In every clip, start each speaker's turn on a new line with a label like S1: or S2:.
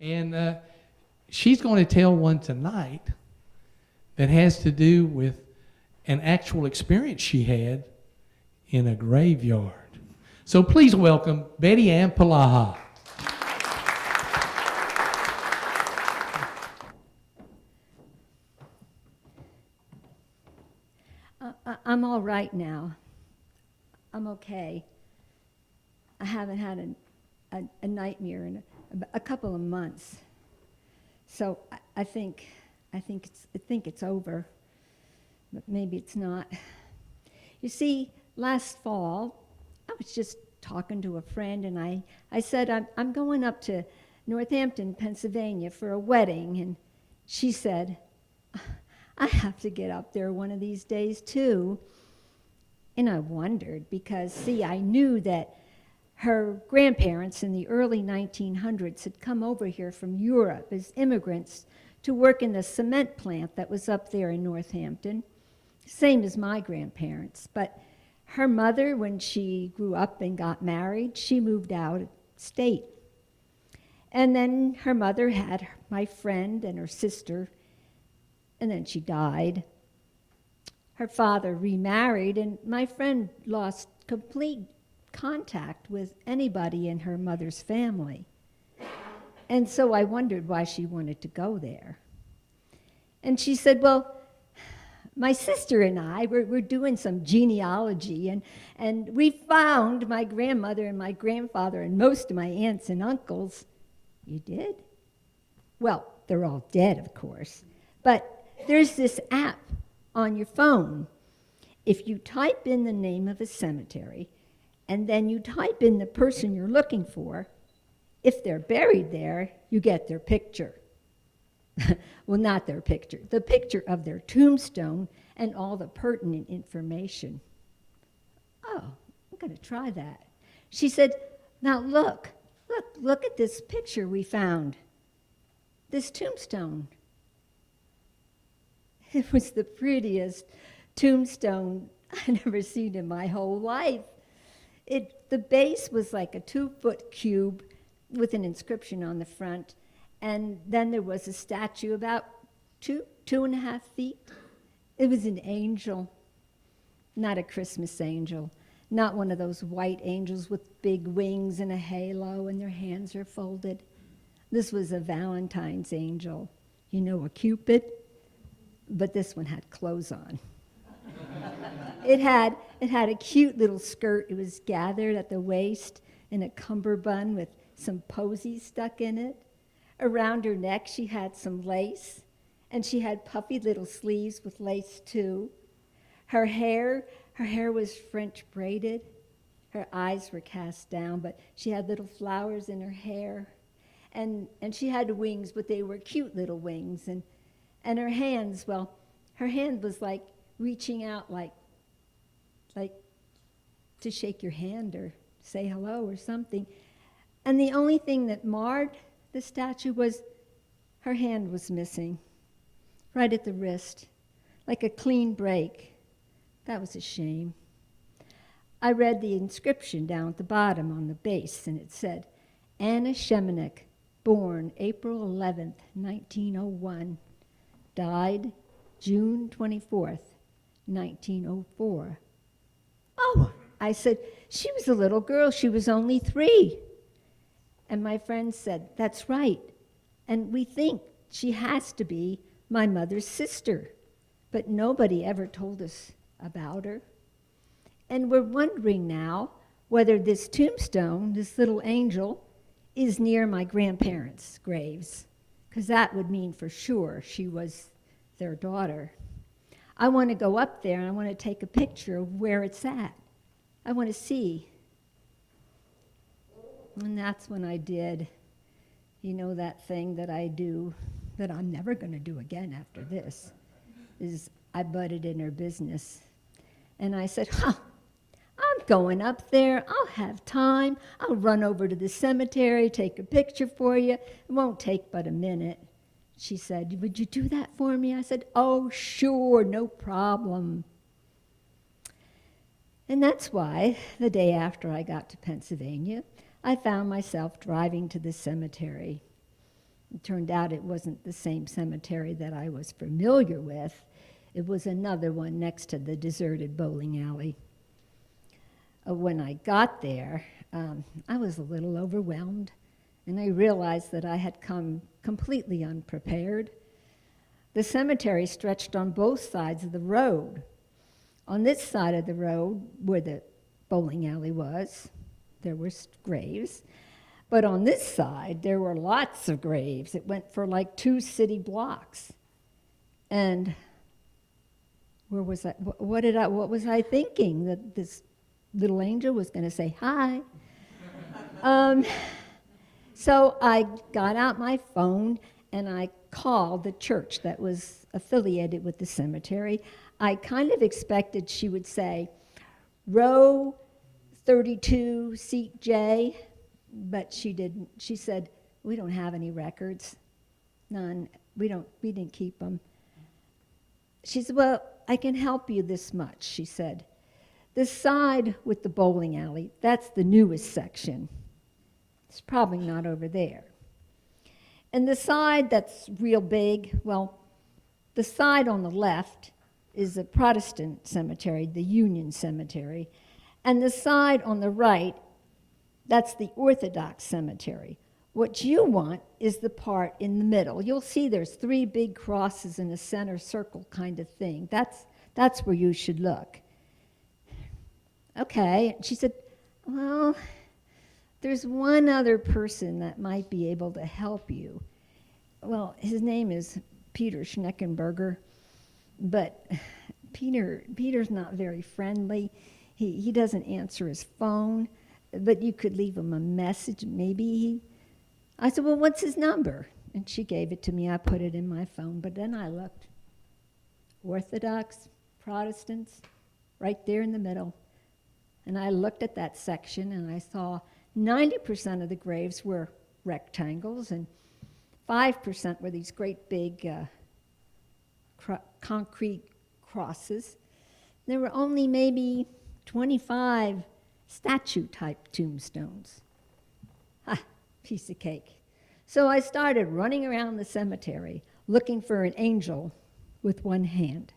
S1: And she's going to tell one tonight that has to do with an actual experience she had in a graveyard. So please welcome Betty Ann Polaha.
S2: I'm all right now. I'm okay. I haven't had a nightmare in a couple of months. So I think it's over, but maybe it's not. You see, last fall, I was just talking to a friend, and I said, I'm going up to Northampton, Pennsylvania for a wedding, and she said, I have to get up there one of these days too. And I wondered because, see, I knew that her grandparents in the early 1900s had come over here from Europe as immigrants to work in the cement plant that was up there in Northampton, same as my grandparents. But her mother, when she grew up and got married, she moved out of state. And then her mother had my friend and her sister, and then she died. Her father remarried, and my friend lost complete contact with anybody in her mother's family. And so I wondered why she wanted to go there. And she said, well, my sister and I, we're doing some genealogy, and we found my grandmother and my grandfather and most of my aunts and uncles. You did? Well, they're all dead, of course. But there's this app on your phone. If you type in the name of a cemetery, and then you type in the person you're looking for, if they're buried there, you get their picture. Well, not their picture, the picture of their tombstone and all the pertinent information. Oh, I'm going to try that. She said, now look at this picture we found, this tombstone. It was the prettiest tombstone I'd ever seen in my whole life. The base was like a 2-foot cube with an inscription on the front, and then there was a statue about 2.5 feet. It was an angel, not a Christmas angel, not one of those white angels with big wings and a halo and their hands are folded. This was a Valentine's angel, you know, a Cupid, but this one had clothes on. It had a cute little skirt. It was gathered at the waist in a cummerbund with some posies stuck in it. Around her neck, she had some lace, and she had puffy little sleeves with lace too. Her hair was French braided. Her eyes were cast down, but she had little flowers in her hair. And she had wings, but they were cute little wings. And her hands, well, her hand was like reaching out like to shake your hand or say hello or something. And the only thing that marred the statue was her hand was missing, right at the wrist, like a clean break. That was a shame. I read the inscription down at the bottom on the base, and it said, Anna Shemanek, born April 11th, 1901, died June 24th, 1904. Oh, I said, she was a little girl. She was only 3. And my friend said, that's right. And we think she has to be my mother's sister. But nobody ever told us about her. And we're wondering now whether this tombstone, this little angel, is near my grandparents' graves, because that would mean for sure she was their daughter. I want to go up there and I want to take a picture of where it's at. I want to see. And that's when I did, you know, that thing that I do that I'm never going to do again after this, is I butted in her business. And I said, I'm going up there. I'll have time. I'll run over to the cemetery, take a picture for you. It won't take but a minute. She said, would you do that for me? I said, oh, sure, no problem. And that's why, the day after I got to Pennsylvania, I found myself driving to the cemetery. turned out it wasn't the same cemetery that I was familiar with. It was another one next to the deserted bowling alley. When I got there, I was a little overwhelmed, and I realized that I had come completely unprepared. The cemetery stretched on both sides of the road. On this side of the road, where the bowling alley was, there were graves. But on this side, there were lots of graves. It went for like 2 city blocks. And where was I? What was I thinking? That this little angel was going to say hi? So I got out my phone and I called the church that was affiliated with the cemetery. I kind of expected she would say, row 32, seat J, but she didn't. She said, we don't have any records. None. We didn't keep them. She said, well, I can help you this much, she said. The side with the bowling alley, that's the newest section. It's probably not over there. And the side that's real big, well, the side on the left is a Protestant cemetery, the Union Cemetery. And the side on the right, that's the Orthodox cemetery. What you want is the part in the middle. You'll see there's 3 big crosses in a center circle kind of thing. That's where you should look. Okay, she said, well, there's one other person that might be able to help you. Well, his name is Peter Schneckenberger, but Peter's not very friendly. He doesn't answer his phone, but you could leave him a message, maybe. I said, well, what's his number? And she gave it to me. I put it in my phone, but then I looked. Orthodox, Protestants, right there in the middle. And I looked at that section, and I saw 90% of the graves were rectangles, and 5% were these great big concrete crosses. There were only maybe 25 statue-type tombstones. Ha, piece of cake. So I started running around the cemetery looking for an angel with one hand.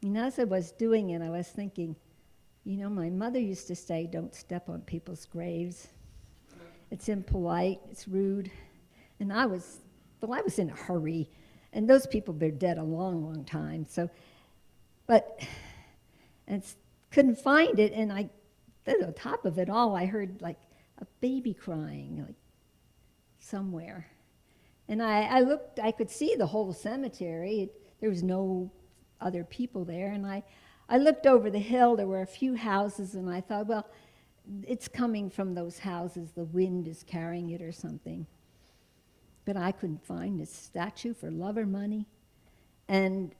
S2: And as I was doing it, I was thinking, you know, my mother used to say, don't step on people's graves. It's impolite, it's rude. And I was in a hurry. And those people, they're dead a long, long time. So, couldn't find it. And at the top of it all, I heard like a baby crying, like somewhere. And I looked, I could see the whole cemetery. There was no other people there. And I looked over the hill. There were a few houses, and I thought, well, it's coming from those houses. The wind is carrying it or something. But I couldn't find this statue for love or money. And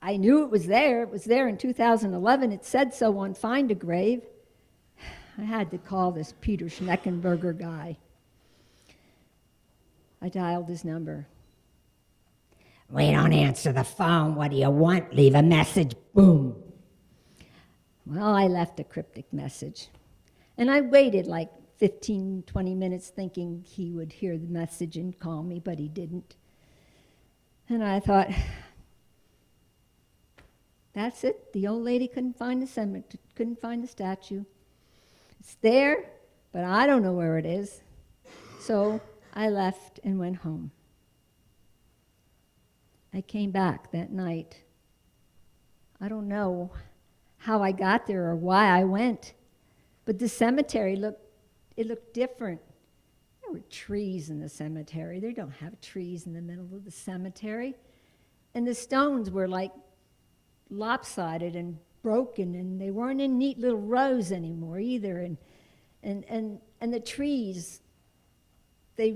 S2: I knew it was there. It was there in 2011. It said so on Find a Grave. I had to call this Peter Schneckenberger guy. I dialed his number.
S3: We don't answer the phone. What do you want? Leave a message. Boom.
S2: Well, I left a cryptic message. And I waited like 15, 20 minutes thinking he would hear the message and call me, but he didn't. And I thought, that's it. The old lady couldn't find the statue. It's there, but I don't know where it is. So I left and went home. I came back that night. I don't know how I got there or why I went, but the cemetery looked different. There were trees in the cemetery. They don't have trees in the middle of the cemetery. And the stones were like lopsided and broken, and they weren't in neat little rows anymore either. And the trees, they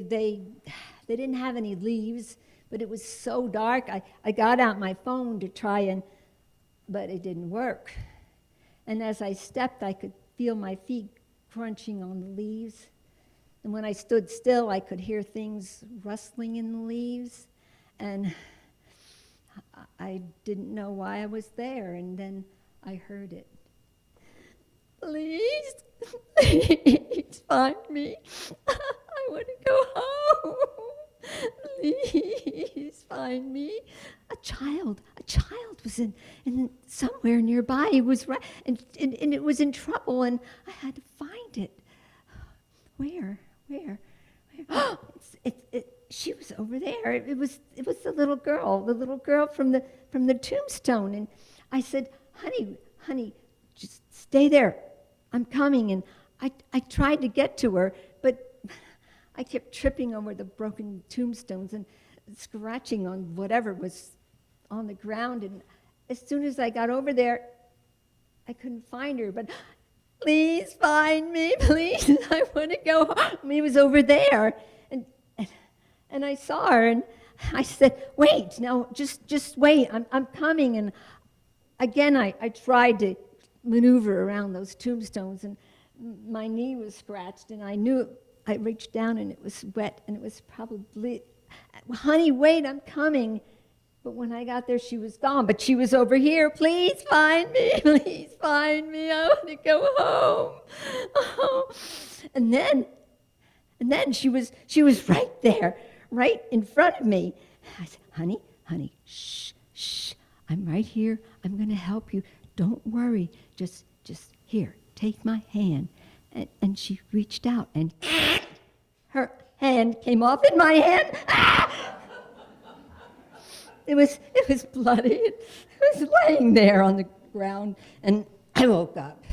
S2: didn't have any leaves, but it was so dark. I got out my phone to try but it didn't work. And as I stepped, I could feel my feet crunching on the leaves. And when I stood still, I could hear things rustling in the leaves. And I didn't know why I was there, and then I heard it. Please find me. I want to go home. please find me. A child was in somewhere nearby. It was right, and it was in trouble, and I had to find it. Where? She was over there. It was the little girl from the tombstone. And I said, honey, just stay there. I'm coming. And I tried to get to her, but I kept tripping over the broken tombstones and scratching on whatever was on the ground. And as soon as I got over there, I couldn't find her. But please find me, please. I want to go home. He was over there. And I saw her, and I said, wait, no, just wait. I'm coming. And again, I tried to maneuver around those tombstones, and my knee was scratched, and I knew I reached down, and it was wet, and it was probably, honey, wait, I'm coming. But when I got there, she was gone, but she was over here. Please find me, please find me. I want to go home. Oh. And then she was right there, right in front of me. I said, honey, shh, I'm right here. I'm going to help you. Don't worry. Just here, take my hand. And she reached out, and her hand came off in my hand. It was bloody. It was laying there on the ground, and I woke up.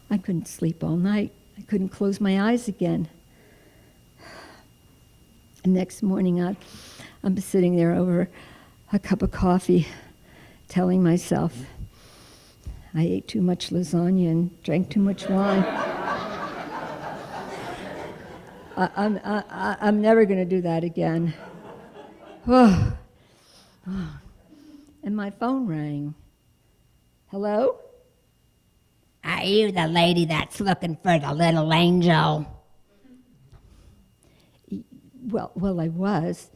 S2: I couldn't sleep all night. I couldn't close my eyes again. And next morning, I'm sitting there over a cup of coffee, telling myself I ate too much lasagna and drank too much wine. I'm never going to do that again. Oh. And my phone rang. Hello?
S3: Are you the lady that's looking for the little angel?
S2: Well, I was.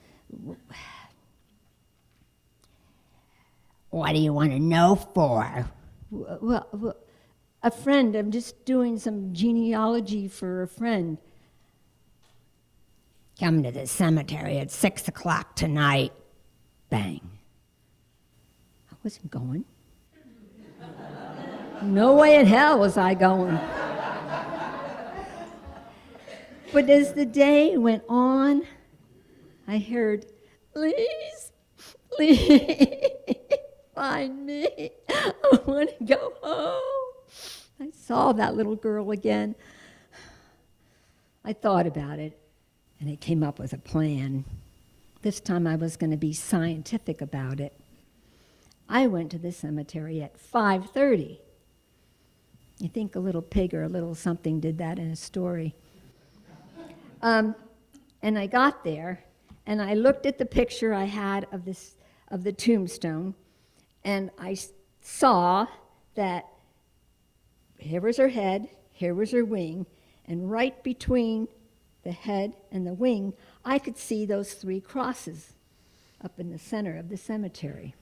S3: What do you want to know for?
S2: Well, a friend. I'm just doing some genealogy for a friend.
S3: Come to the cemetery at 6 o'clock tonight. Bang.
S2: I wasn't going. No way in hell was I going. But as the day went on, I heard, please find me. I want to go home. I saw that little girl again. I thought about it, and I came up with a plan. This time I was going to be scientific about it. I went to the cemetery at 5:30. You think a little pig or a little something did that in a story. And I got there, and I looked at the picture I had of the tombstone, and I saw that here was her head, here was her wing, and right between the head and the wing, I could see those 3 crosses up in the center of the cemetery.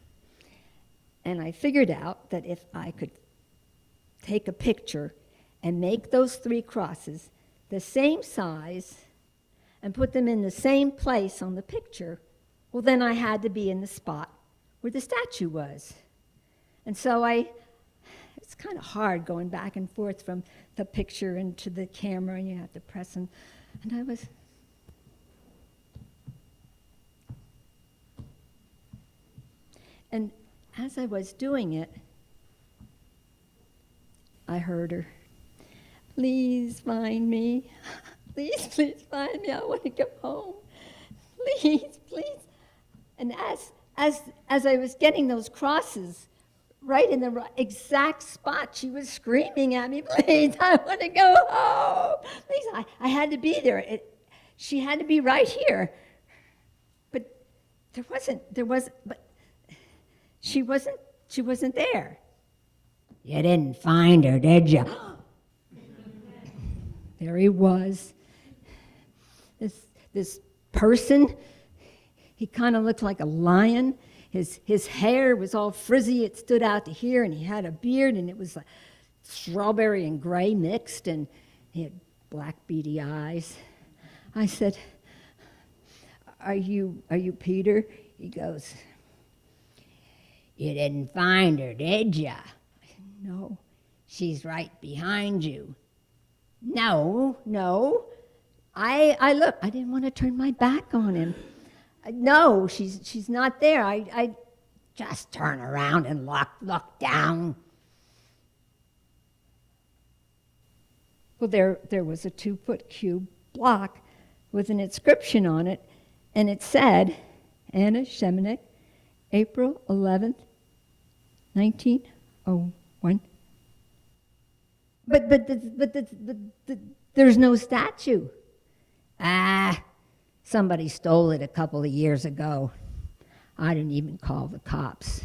S2: And I figured out that if I could take a picture and make those 3 crosses the same size and put them in the same place on the picture, well, then I had to be in the spot where the statue was. And so it's kind of hard going back and forth from the picture into the camera, and you have to press them. And I was... And as I was doing it, I heard her, please find me. Please find me. I want to go home. Please. And as I was getting those crosses right in the exact spot, she was screaming at me, please, I want to go home. Please, I had to be there. She had to be right here. But she wasn't there.
S3: You didn't find her, did you?
S2: There he was. This person, he kind of looked like a lion. His hair was all frizzy. It stood out to here, and he had a beard, and it was like strawberry and gray mixed, and he had black beady eyes. I said, are you Peter? He goes, "You didn't find her, did ya?" I said, "No." "She's right behind you." No. I looked. I didn't want to turn my back on him. No, she's not there. I
S3: Just turn around and look down.
S2: Well, there was a 2-foot cube block with an inscription on it, and it said, Anna Shemenek, April 11th, 1901. But there's no statue.
S3: Somebody stole it a couple of years ago. I didn't even call the cops.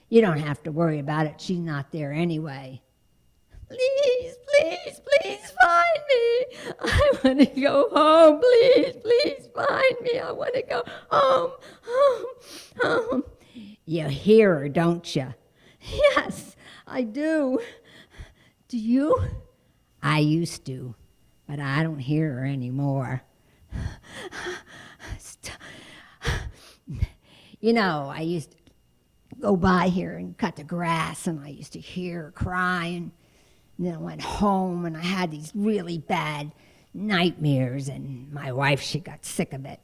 S3: You don't have to worry about it. She's not there anyway.
S2: Please find me. I want to go home. Please find me. I want to go home.
S3: You hear her, don't you?
S2: Yes, I do. Do you?
S3: I used to, but I don't hear her anymore. You know, I used to go by here and cut the grass, and I used to hear her crying. And then I went home, and I had these really bad nightmares, and my wife, she got sick of it.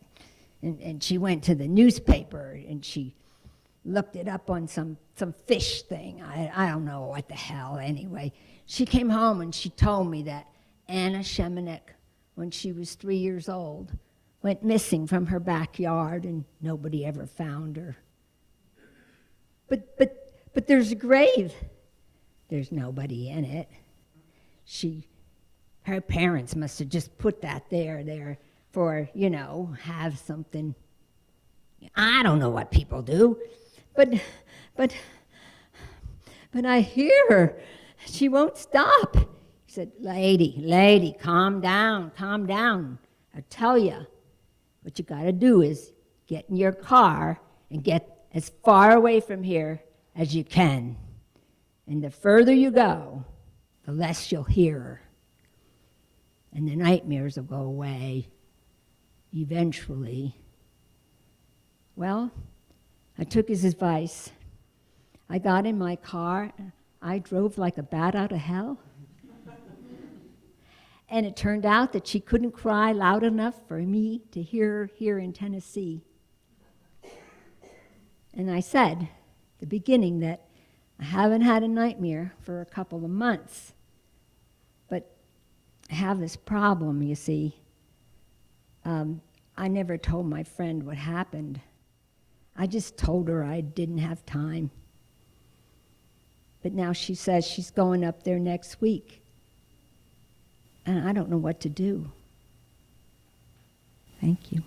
S3: And she went to the newspaper, and she looked it up on some fish thing. I don't know what the hell. Anyway, she came home, and she told me that Anna Shemenek, when she was 3 years old, went missing from her backyard, and nobody ever found her.
S2: But there's a grave.
S3: There's nobody in it. Her parents must have just put that there for, have something. I don't know what people do.
S2: But I hear her. She won't stop.
S3: He said, lady, calm down. I tell you, what you got to do is get in your car and get as far away from here as you can. And the further you go, the less you'll hear her. And the nightmares will go away eventually.
S2: Well, I took his advice. I got in my car. I drove like a bat out of hell. And it turned out that she couldn't cry loud enough for me to hear her here in Tennessee. And I said at the beginning that I haven't had a nightmare for a couple of months. But I have this problem, you see. I never told my friend what happened. I just told her I didn't have time. But now she says she's going up there next week. And I don't know what to do. Thank you.